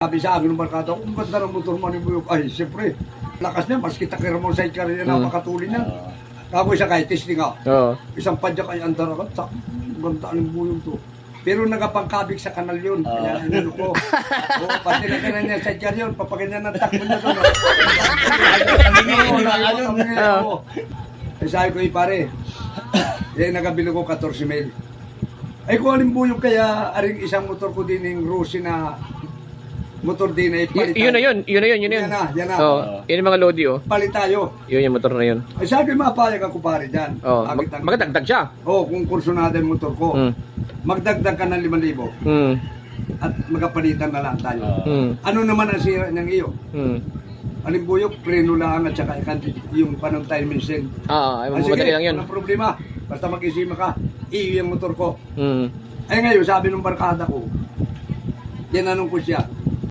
Sabi sa akin ng barkada, kung ganda ng motor mo ni Buyok, ay, siyempre, lakas niya, mas kita kaya mo sa ikarya na makatuli niya. Kako isa kahit testing ka. Oo. Isang padya kayo andar ka, sak, ganda ng Buyok to. Pero nagapangkabig sa kanal yun. Kaya ano ko. O, pati na ganyan niya sa ikarya yun, papaganyan ng takbo niya doon. Sabi ko, pare, nagabili ko 14 mil. Ay kung alin Buyok kaya aring isang motor ko din yung Rossi na motor din ay palit tayo. Yun na yun. Yan na. Oo. Yun yung mga Lodi, oh. Palit tayo. Yun yung motor na yun. Ay sabi ko, mapayag ako pare dyan. Oo. Magdagdag siya. Oo, kung kurso natin motor ko, magdagdag ka ng 5,000 Hmm. at magkapalitan na lang tayo. Ano naman ang sira ng iyo? Alin Buyok, preno lang at saka yung panong time machine. Ay, Sige, madali lang yun. walang problema. Basta mag-isima ka, iyo yung motor ko. Hmm. Ay ngayon, sabi ng barkada ko, tinanong ko siya,